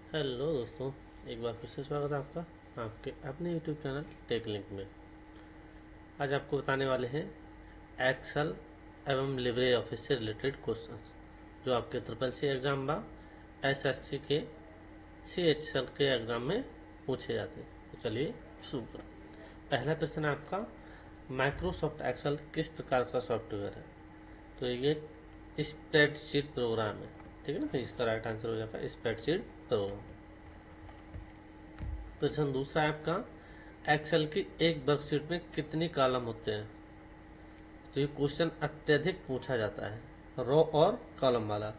Hello दोस्तों, एक बार फिर से स्वागत है आपका आपके अपने यूट्यूब चैनल टेक लिंक में। आज आपको बताने वाले हैं एक्सेल एवं लिब्रे ऑफिस से रिलेटेड क्वेश्चंस जो आपके ट्रिपल सी एग्ज़ाम बा एसएससी के सीएचएल के एग्ज़ाम में पूछे जाते हैं। तो चलिए शुरू करते हैं। पहला प्रश्न है आपका, माइक्रोसॉफ्ट एक्सेल किस प्रकार का सॉफ्टवेयर है? तो ये स्प्रेडशीट प्रोग्राम है, ठीक है ना। इसका राइट आंसर हो जाएगा स्प्रेडशीट प्रोग्राम। प्रश्न दूसरा है आपका, एक्सेल की एक वर्कशीट में कितनी कॉलम होते हैं? तो ये क्वेश्चन अत्यधिक पूछा जाता है, रो और कॉलम वाला।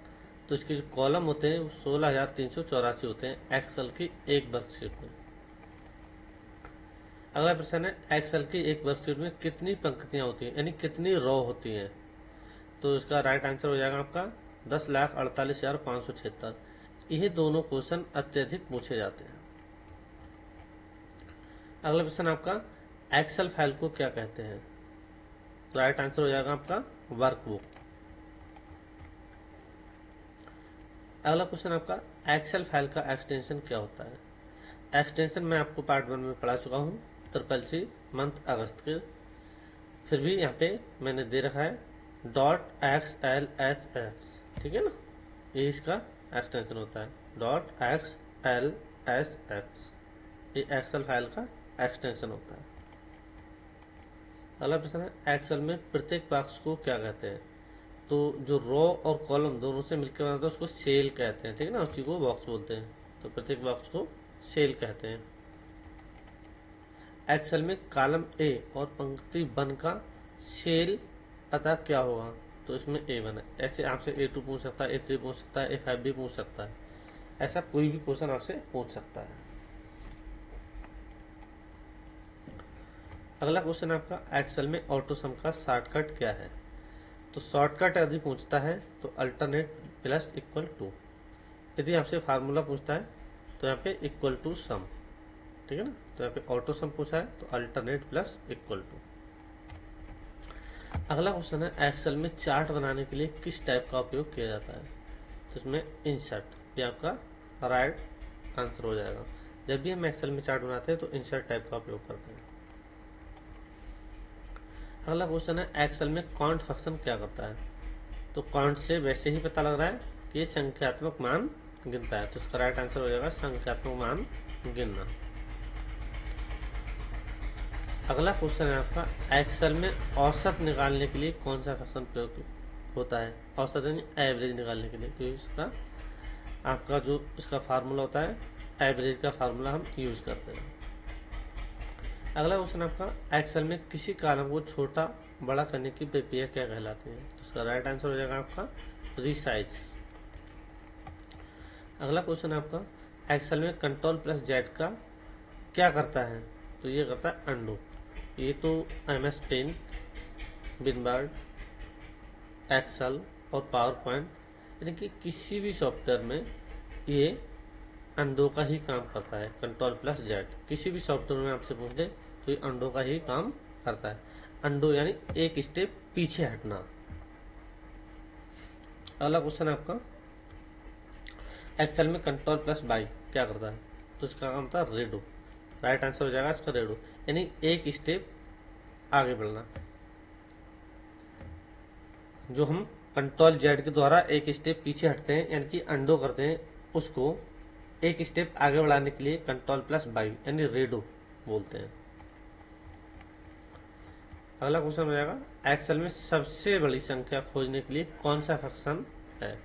तो इसके जो कॉलम होते हैं वो 16,384 होते हैं एक्सेल की एक वर्कशीट में। अगला प्रश्न है, एक्सेल की एक वर्कशीट में कितनी पंक्तियां होती हैं, यानी कितनी रो होती हैं? तो इसका राइट आंसर हो जाएगा आपका 10,48,576। यह दोनों क्वेश्चन अत्यधिक पूछे जाते हैं। अगला प्रश्न आपका, एक्सेल फाइल को क्या कहते हैं? राइट आंसर हो जाएगा आपका वर्कबुक। अगला क्वेश्चन आपका, एक्सेल फाइल का एक्सटेंशन क्या होता है? एक्सटेंशन मैं आपको पार्ट 1 में पढ़ा चुका हूँ, ट्रिपल सी मंथ अगस्त के। फिर भी यहाँ पे मैंने दे रखा है .xlsx, ठीक है ना। ये इसका एक्सटेंशन होता है .xlsx। ये एक्सेल फाइल का एक्सटेंशन होता है। अगला प्रश्न है, एक्सेल में प्रत्येक बॉक्स को क्या कहते हैं? तो जो रो और कॉलम दोनों से मिलकर बनाता है उसको सेल कहते हैं, ठीक है ना। उसी को बॉक्स बोलते हैं। तो प्रत्येक बॉक्स को सेल कहते हैं। एक्सेल में कॉलम ए और पंक्ति 1 का सेल पता क्या होगा? तो इसमें A1 है। ऐसे आपसे A2 पूछ सकता है, A3 पूछ सकता है, A5 भी पूछ सकता है। ऐसा कोई भी क्वेश्चन आपसे पूछ सकता है। अगला क्वेश्चन आपका, एक्सेल में ऑटो सम का शॉर्टकट क्या है? तो शॉर्टकट यदि पूछता है तो अल्टरनेट प्लस इक्वल टू। यदि आपसे फार्मूला पूछता है तो यहाँ पे इक्वल टू सम, ठीक है ना। तो यहाँ पे ऑटो सम पूछा है तो अल्टरनेट प्लस इक्वल टू। अगला क्वेश्चन है, एक्सेल में चार्ट बनाने के लिए किस टाइप का उपयोग किया जाता है? तो इसमें इंसर्ट, ये आपका राइट आंसर हो जाएगा। जब भी हम एक्सेल में चार्ट बनाते हैं तो इंसर्ट टाइप का उपयोग करते हैं। अगला क्वेश्चन है, एक्सेल में काउंट फंक्शन क्या करता है? तो काउंट से वैसे ही पता लग रहा है कि ये संख्यात्मक मान गिनता है। तो इसका राइट आंसर हो जाएगा संख्यात्मक मान गिनना। अगला क्वेश्चन है आपका, एक्सेल में औसत निकालने के लिए कौन सा फंक्शन प्रयोग होता है? औसत यानी एवरेज निकालने के लिए। तो इसका आपका जो इसका फार्मूला होता है, एवरेज का फार्मूला हम यूज करते हैं। अगला क्वेश्चन आपका, एक्सेल में किसी कॉलम को छोटा बड़ा करने की प्रक्रिया क्या कहलाती है? तो इसका राइट आंसर हो जाएगा आपका रिसाइज। अगला क्वेश्चन आपका, एक्सेल में कंट्रोल प्लस जेड का क्या करता है? तो ये करता है अंडू। ये तो MS पेंट, विनबर्ड, एक्सेल और पावर पॉइंट, यानी कि किसी भी सॉफ्टवेयर में ये अंडो का ही काम करता है। कंट्रोल प्लस जेड किसी भी सॉफ्टवेयर में आपसे पूछ ले तो ये अंडो का ही काम करता है। अंडो यानी एक स्टेप पीछे हटना। अगला क्वेश्चन आपका, एक्सेल में कंट्रोल प्लस बाई क्या करता है? तो इसका काम था रेडो। राइट आंसर हो जाएगा इसका रेडो, यानी एक स्टेप आगे बढ़ना। जो हम कंट्रोल जेड के द्वारा एक स्टेप पीछे हटते हैं यानी कि अंडो करते हैं, उसको एक स्टेप आगे बढ़ाने के लिए कंट्रोल प्लस बाई यानी रेडो बोलते हैं। अगला क्वेश्चन हो जाएगा, एक्सेल में सबसे बड़ी संख्या खोजने के लिए कौन सा फंक्शन है?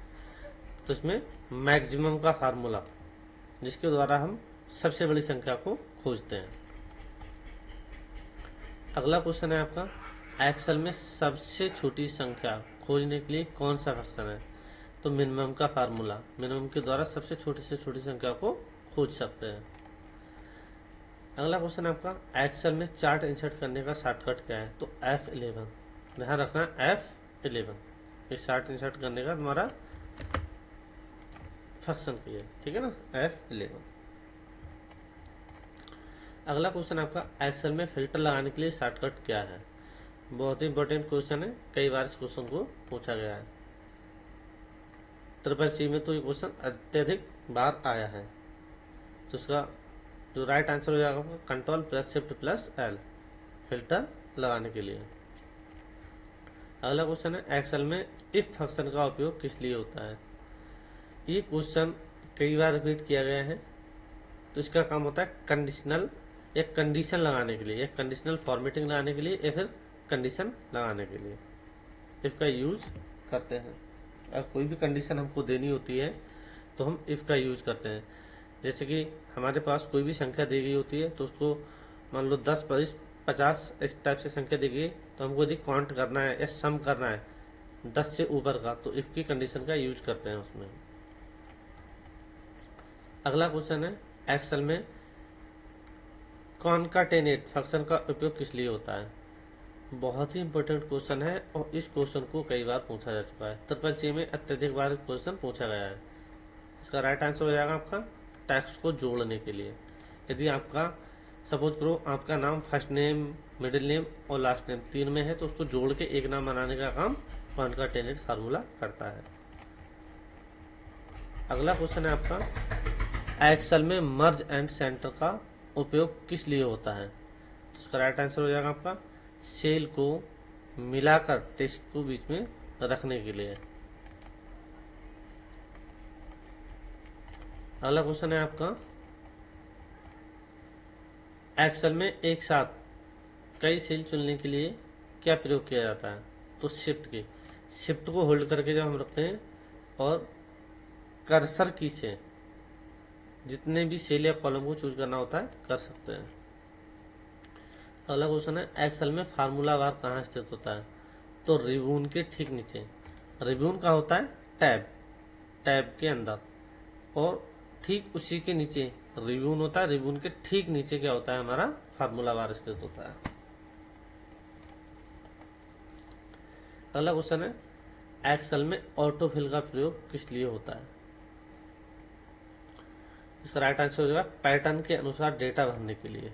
तो इसमें मैक्सिमम का फार्मूला, जिसके द्वारा हम सबसे बड़ी संख्या को खोजते हैं। अगला क्वेश्चन है आपका, एक्सेल में सबसे छोटी संख्या खोजने के लिए कौन सा फंक्शन है? तो मिनिमम का फार्मूला, मिनिमम के द्वारा सबसे छोटी से छोटी संख्या को खोज सकते हैं। अगला क्वेश्चन आपका, एक्सेल में चार्ट इंसर्ट करने का शॉर्टकट क्या है? तो F11, ध्यान रखना F11 इस चार्ट इंसर्ट करने का तुम्हारा फंक्शन की है, ठीक है ना, F11। अगला क्वेश्चन आपका, एक्सेल में फिल्टर लगाने के लिए शॉर्टकट क्या है? बहुत ही इंपॉर्टेंट क्वेश्चन है, कई बार इस क्वेश्चन को पूछा गया है। ट्रिपल सी में तो ये क्वेश्चन अत्यधिक बार आया है। तो इसका जो राइट आंसर हो जाएगा control plus shift plus L, filter लगाने के लिए। अगला क्वेश्चन है एक्सेल में इफ फंक्शन का उपयोग किस लिए होता है। ये क्वेश्चन कई बार रिपीट किया गया है। तो इसका काम होता है कंडीशनल, एक कंडीशन लगाने के लिए, एक कंडीशनल फॉर्मेटिंग लगाने के लिए, या फिर कंडीशन लगाने के लिए इफ का यूज करते हैं। अगर कोई भी कंडीशन हमको देनी होती है तो हम इफ का यूज करते हैं। जैसे कि हमारे पास कोई भी संख्या दी गई होती है, तो उसको मान लो 10, 20, 50 इस टाइप से संख्या दी गई, तो हमको यदि काउंट करना है या सम करना है 10 से ऊपर का, तो इफ की कंडीशन का यूज करते हैं उसमें। अगला क्वेश्चन है एक्सेल में कॉनकाटेनेट फंक्शन का उपयोग किस लिए होता है। बहुत ही इंपॉर्टेंट क्वेश्चन है और इस क्वेश्चन को कई बार पूछा जा चुका है। ट्रिपल सी में अत्यधिक बार क्वेश्चन पूछा गया है। इसका राइट आंसर हो जाएगा आपका टेक्स्ट को जोड़ने के लिए। यदि आपका सपोज करो आपका नाम फर्स्ट नेम, मिडिल नेम और लास्ट नेम 3 में है, तो उसको जोड़ के एक नाम बनाने का काम कॉनकाटेनेट फार्मूला करता है। अगला क्वेश्चन है आपका एक्सेल में मर्ज एंड सेंटर का उपयोग किस लिए होता है। तो इसका राइट आंसर हो जाएगा आपका सेल को मिलाकर टेक्स्ट को बीच में रखने के लिए। अगला क्वेश्चन है आपका एक्सेल में एक साथ कई सेल चुनने के लिए क्या प्रयोग किया जाता है। तो शिफ्ट को होल्ड करके जब हम रखते हैं और कर्सर की से जितने भी सेल या कॉलम को चूज करना होता है कर सकते हैं। अगला क्वेश्चन है एक्सेल में फार्मूला बार कहाँ स्थित होता है। तो रिबून के ठीक नीचे। रिबून का होता है टैब के अंदर, और ठीक उसी के नीचे रिबून होता है। रिबून के ठीक नीचे क्या होता है, हमारा फार्मूला बार स्थित होता है। अगला क्वेश्चन है एक्सेल में ऑटो फिल का प्रयोग किस लिए होता है। इसका राइट आंसर हो जाएगा पैटर्न के अनुसार डेटा भरने के लिए।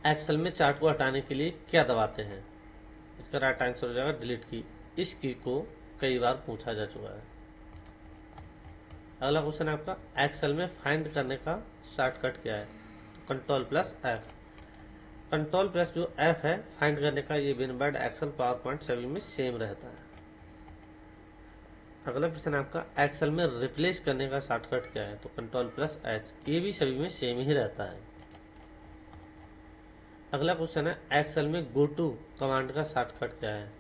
एक्सेल में चार्ट को हटाने के लिए क्या दबाते हैं। इसका राइट आंसर हो जाएगा डिलीट की। इस की को कई बार पूछा जा चुका है। अगला क्वेश्चन है आपका एक्सेल में फाइंड करने का शॉर्टकट क्या है। तो control plus F. Control plus जो एफ है फाइंड करने का, ये विनवर्ड एक्सेल पावर पॉइंट सभी में सेम रहता है। अगला क्वेश्चन है आपका एक्सेल में रिप्लेस करने का शॉर्टकट क्या है। तो कंट्रोल प्लस एच। ये भी सभी में सेम ही रहता है। अगला क्वेश्चन है एक्सेल में गो टू कमांड का शॉर्टकट क्या है।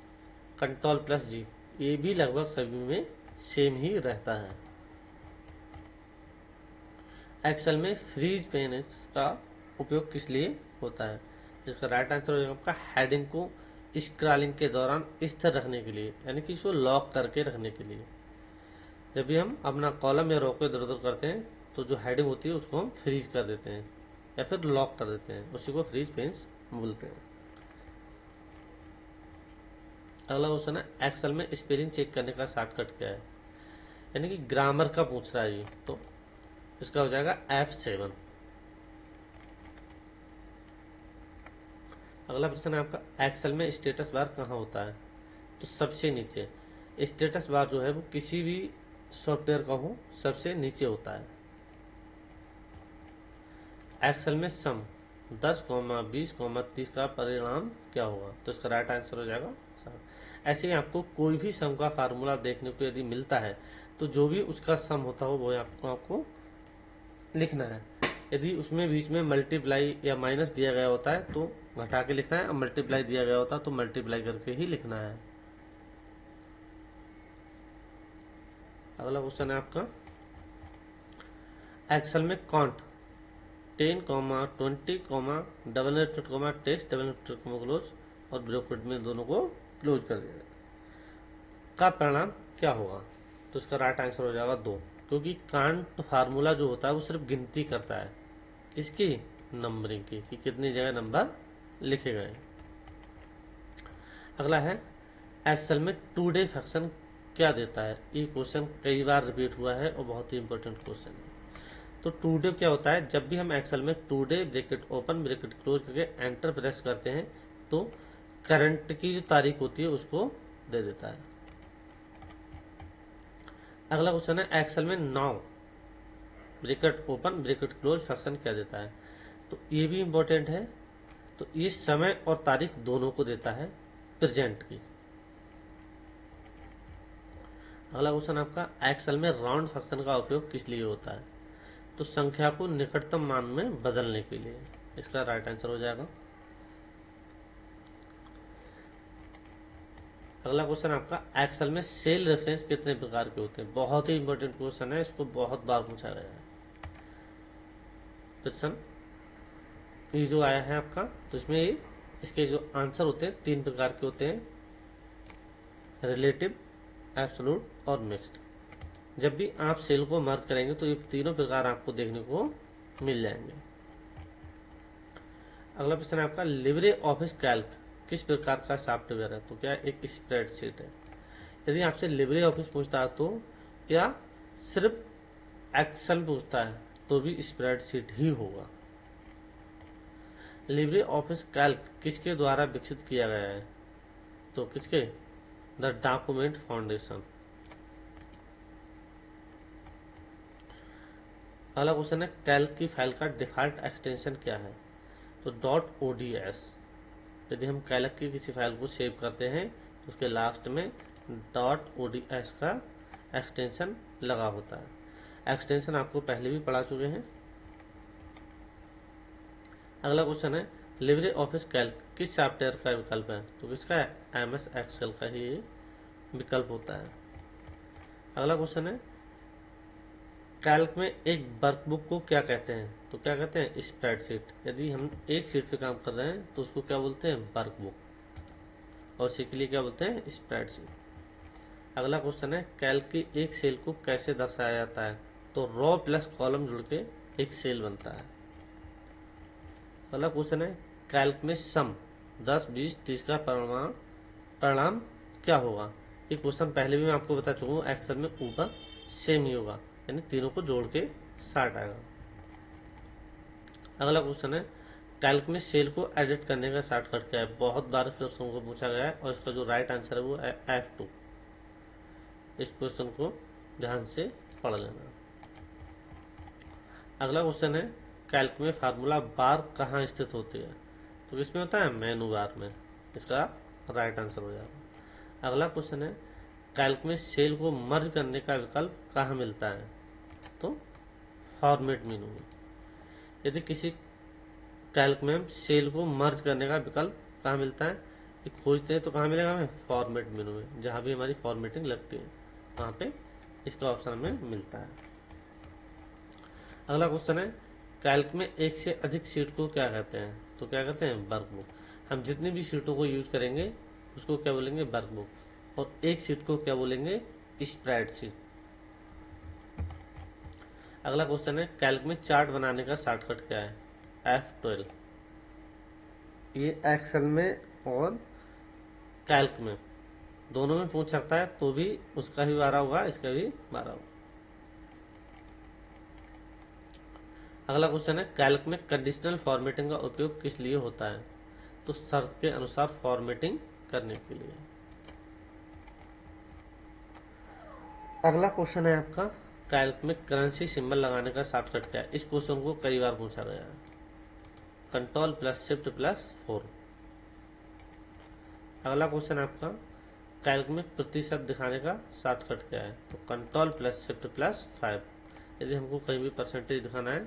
कंट्रोल प्लस जी। ये भी लगभग सभी में सेम ही रहता है। एक्सेल में फ्रीज पेज का उपयोग किस लिए होता है। इसका राइट आंसर हो जाएगा आपका हेडिंग को स्क्रॉलिंग के दौरान स्थिर रखने के लिए, यानी कि इसको लॉक करके रखने के लिए। जब भी हम अपना कॉलम या रो को इधर उधर करते हैं तो जो हेडिंग होती है उसको हम फ्रीज कर देते हैं या फिर लॉक कर देते हैं, उसी को फ्रीज पेज बोलते हैं। अगला क्वेश्चन है एक्सेल में स्पेलिंग चेक करने का शॉर्टकट क्या है, यानी कि ग्रामर का पूछ रहा है ये, तो इसका हो जाएगा F7। अगला क्वेश्चन है आपका एक्सेल में स्टेटस बार कहाँ होता है। तो सबसे नीचे। स्टेटस बार जो है वो किसी भी सॉफ्टवेयर का हो सबसे नीचे होता है। एक्सेल में सम 10, 20, 30 का परिणाम क्या होगा। तो इसका राइट आंसर हो जाएगा 7। ऐसे ही आपको कोई भी सम का फार्मूला देखने को यदि मिलता है तो जो भी उसका सम होता हो वो आपको लिखना है। यदि उसमें बीच में मल्टीप्लाई या माइनस दिया गया होता है तो घटा के लिखना है, और मल्टीप्लाई दिया गया होता है तो मल्टीप्लाई करके ही लिखना है। अगला क्वेश्चन है आपका एक्सेल में काउंट 10, 20, डबल नेटेड टेक्स्ट, डबल नेटेड क्लोज और ब्रैकेट में दोनों को क्लोज कर दिया का परिणाम क्या होगा। तो इसका राइट आंसर हो जाएगा 2, क्योंकि काउंट फार्मूला जो होता है वो सिर्फ गिनती करता है, किसकी, नंबरिंग की, कि कितनी जगह नंबर लिखे गए। अगला है एक्सेल में टुडे फंक्शन क्या देता है। ये क्वेश्चन कई बार रिपीट हुआ है और बहुत ही इंपॉर्टेंट क्वेश्चन है। तो टुडे क्या होता है, जब भी हम एक्सेल में today bracket open bracket close करके एंटर प्रेस करते हैं तो करंट की जो तारीख होती है उसको दे देता है। अगला क्वेश्चन है एक्सेल में now bracket open bracket close function क्या देता है। तो ये भी इम्पोर्टेंट है। तो ये समय और तारीख दोनों को देता है प्रेजेंट की। अगला क्वेश्चन आपका एक्सेल में राउंड फंक्शन का उपयोग किस लिए होता है। तो संख्या को निकटतम मान में बदलने के लिए। इसका राइट आंसर हो जाएगा। अगला क्वेश्चन आपका एक्सेल में सेल रेफरेंस कितने प्रकार के होते हैं। बहुत ही इंपॉर्टेंट क्वेश्चन है, इसको बहुत बार पूछा गया है क्वेश्चन। ये जो आया है आपका, तो इसमें इसके जो आंसर होते हैं 3 प्रकार के होते हैं, रिलेटिव, एब्सोल्यूट और मिक्स्ड। जब भी आप सेल को मर्ज करेंगे तो ये तीनों प्रकार आपको देखने को मिल जाएंगे। अगला प्रश्न है आपका लिब्रे ऑफिस कैल्क किस प्रकार का सॉफ्टवेयर है। तो क्या एक स्प्रेडशीट है। यदि आपसे लिब्रे ऑफिस पूछता है तो या सिर्फ एक्सेल पूछता है तो भी स्प्रेडशीट ही होगा। लिब्रे ऑफिस कैल्क किसके द्वारा विकसित किया गया है। तो किसके, द डॉक्यूमेंट फाउंडेशन। अगला क्वेश्चन है कैल्क की फाइल का डिफॉल्ट एक्सटेंशन क्या है। तो .ods। यदि हम कैल्क की किसी फाइल को सेव करते हैं तो उसके लास्ट में .ods का एक्सटेंशन लगा होता है। एक्सटेंशन आपको पहले भी पढ़ा चुके हैं। अगला क्वेश्चन है लिब्रे ऑफिस कैल्क किस सॉफ्टवेयर का विकल्प है। तो किसका है, MS एक्सेल का ही विकल्प होता है। अगला क्वेश्चन है कैल्क में एक वर्कबुक को क्या कहते हैं। तो क्या कहते हैं, स्प्रेडशीट। यदि हम एक शीट पे काम कर रहे हैं तो उसको क्या बोलते हैं, वर्कबुक। और इसी के लिए क्या बोलते हैं, स्प्रेडशीट। अगला क्वेश्चन है कैल्क की एक सेल को कैसे दर्शाया जाता है। तो रो प्लस कॉलम जुड़ के एक सेल बनता है। अगला क्वेश्चन है कैल्क में सम 10, 20, 30 का परिणाम क्या होगा। ये क्वेश्चन पहले भी मैं आपको बता चुका हूँ, एक्सेल में ऊपर सेम ही होगा, यानी तीनों को जोड़ के 60 आएगा। अगला क्वेश्चन है कैल्क में सेल को एडिट करने का शॉर्टकट क्या है। बहुत बार इस प्रश्न को पूछा गया है और इसका जो राइट आंसर है वो है F2। इस क्वेश्चन को ध्यान से पढ़ लेना। अगला क्वेश्चन है कैल्क में फार्मूला बार कहाँ स्थित होती है। तो किसमें होता है, मेनू बार में। इसका राइट आंसर हो जाएगा। अगला क्वेश्चन है कैल्क में सेल को मर्ज करने का विकल्प कहाँ मिलता है। तो फॉर्मेट मेनू में। यदि किसी कैल्क में हम सेल को मर्ज करने का विकल्प कहाँ मिलता है, ये खोजते हैं तो कहाँ मिलेगा हमें, फॉर्मेट मेनू में। जहाँ भी हमारी फॉर्मेटिंग लगती है वहाँ पे इसका ऑप्शन हमें मिलता है। अगला क्वेश्चन है कैल्क में एक से अधिक शीट को क्या कहते हैं। तो क्या कहते हैं, वर्कबुक। हम जितनी भी शीटों को यूज करेंगे उसको क्या बोलेंगे, वर्कबुक। और एक शीट को क्या बोलेंगे, स्प्रेडशीट। अगला क्वेश्चन है कैल्क में चार्ट बनाने का शॉर्टकट क्या है, F12। ये एक्सेल में और कैल्क में दोनों में पूछ सकता है, तो भी उसका भी 12 होगा, इसका भी 12 होगा। अगला क्वेश्चन है कैल्क में कंडीशनल फॉर्मेटिंग का उपयोग किस लिए होता है। तो शर्त के अनुसार फॉर्मेटिंग करने के लिए। अगला क्वेश्चन है आपका कैल्क में करेंसी सिंबल लगाने का शॉर्टकट क्या है। इस क्वेश्चन को कई बार पूछा गया है। Ctrl+Shift+4। अगला क्वेश्चन आपका कैल्क में प्रतिशत दिखाने का शॉर्टकट क्या है। तो Ctrl+Shift+5। यदि हमको कहीं भी परसेंटेज दिखाना है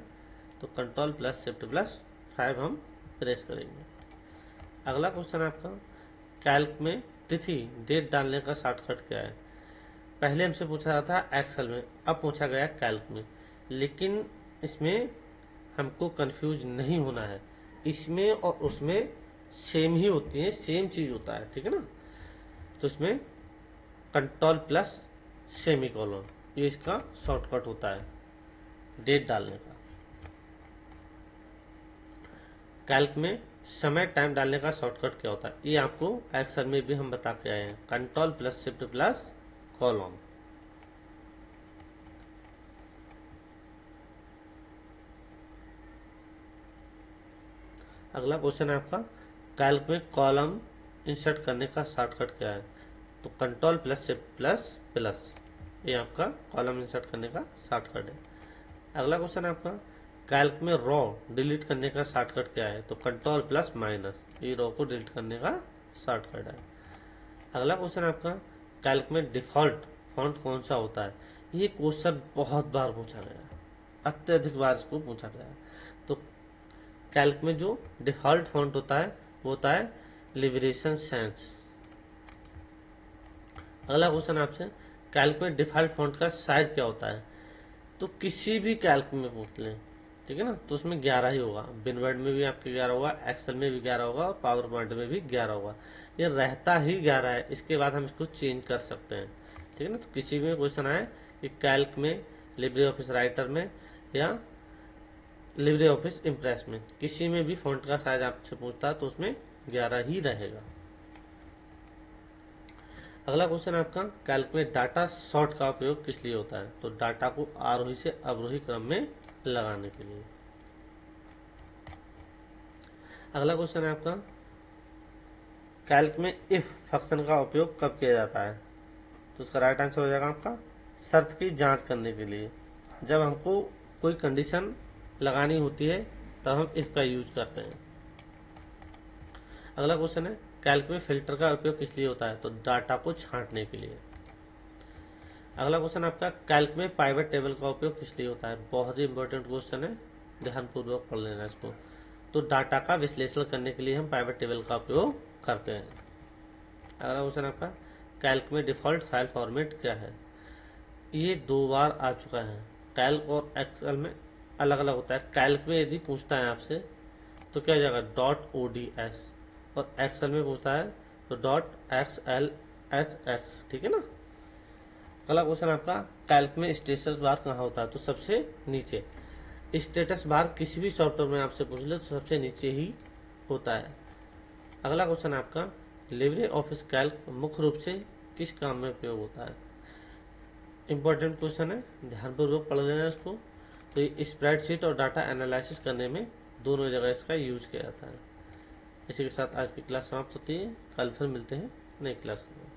तो Ctrl+Shift+5 हम प्रेस करेंगे। अगला क्वेश्चन आपका कैल्क में तिथि डेट डालने का शॉर्टकट क्या है। पहले हमसे पूछा रहा था एक्सेल में, अब पूछा गया कैल्क में। लेकिन इसमें हमको कंफ्यूज नहीं होना है, इसमें और उसमें सेम ही होती है, सेम चीज होता है, ठीक है ना। तो इसमें Ctrl+सेमीकोलन ये इसका शॉर्टकट होता है डेट डालने का। कैल्क में समय टाइम डालने का शॉर्टकट क्या होता है, ये आपको एक्सेल में भी हम बता के आए हैं, Ctrl+Shift+colon। अगला क्वेश्चन है आपका कैल्क में कॉलम इंसर्ट करने का शॉर्टकट क्या है। तो Ctrl+Shift++। ये आपका कॉलम इंसर्ट करने का शॉर्टकट है। अगला क्वेश्चन है आपका, कैल्क में रॉ डिलीट करने का शॉर्टकट क्या है? तो कंट्रोल प्लस माइनस, ये रॉ को डिलीट करने का शॉर्टकट है। अगला क्वेश्चन है आपका, कैल्क में डिफॉल्ट फॉन्ट कौन सा होता है? ये क्वेश्चन बहुत बार पूछा गया है, अत्यधिक बार इसको पूछा गया है। तो कैल्क में जो डिफॉल्ट फॉन्ट होता है वो होता है लिबरेशन सैंस। अगला क्वेश्चन आपसे, कैल्क में डिफॉल्ट फॉन्ट का साइज क्या होता है? तो किसी भी कैल्क में पूछ लें, ठीक है ना, तो उसमें 11 ही होगा। विनवर्ड में भी आपके 11 होगा, एक्सेल में भी 11 होगा और पावर पॉइंट में भी 11 होगा। ये रहता ही 11 है, इसके बाद हम इसको चेंज कर सकते हैं, ठीक है ना। तो किसी भी क्वेश्चन आए कि कैल्क में, लिब्रे ऑफिस राइटर में या लिब्रे ऑफिस इम्प्रेस में, किसी में भी फॉन्ट का साइज आपसे पूछता है तो उसमें 11 ही रहेगा। अगला क्वेश्चन आपका, कैल्क में डाटा सॉर्ट का उपयोग किस लिए होता है? तो डाटा को आरोही से अवरोही क्रम में लगाने के लिए। अगला क्वेश्चन है आपका, कैल्क में इफ फंक्शन का उपयोग कब किया जाता है? तो उसका राइट आंसर हो जाएगा आपका शर्त की जांच करने के लिए। जब हमको कोई कंडीशन लगानी होती है तब हम इफ का यूज करते हैं। अगला क्वेश्चन है, कैल्क में फिल्टर का उपयोग किस लिए होता है? तो डाटा को छांटने के लिए। अगला क्वेश्चन आपका, कैल्क में पाइवट टेबल का उपयोग किस लिए होता है? बहुत ही इंपॉर्टेंट क्वेश्चन है, ध्यानपूर्वक पढ़ लेना इसको। तो डाटा का विश्लेषण करने के लिए हम पाइवट टेबल का उपयोग करते हैं। अगला क्वेश्चन आपका, कैल्क में डिफॉल्ट फाइल फॉर्मेट क्या है? ये 2 बार आ चुका है। कैल्क और एक्सेल में अलग अलग होता है। कैल्क में यदि पूछता है आपसे तो क्या हो जाएगा .ods, और एक्सेल में पूछता है तो .xlsx, ठीक है ना। अगला क्वेश्चन आपका, कैल्क में स्टेटस बार कहाँ होता है? तो सबसे नीचे। स्टेटस बार किसी भी सॉफ्टवेयर में आपसे पूछ ले तो सबसे नीचे ही होता है। अगला क्वेश्चन आपका, लिब्रे ऑफिस कैल्क मुख्य रूप से किस काम में उपयोग होता है? इंपॉर्टेंट क्वेश्चन है, ध्यानपूर्वक पढ़ लेना इसको। तो ये स्प्रेडशीट और डाटा एनालिसिस करने में दोनों जगह इसका यूज किया जाता है। इसी के साथ आज की क्लास समाप्त होती है। कल फिर मिलते हैं नई क्लास में।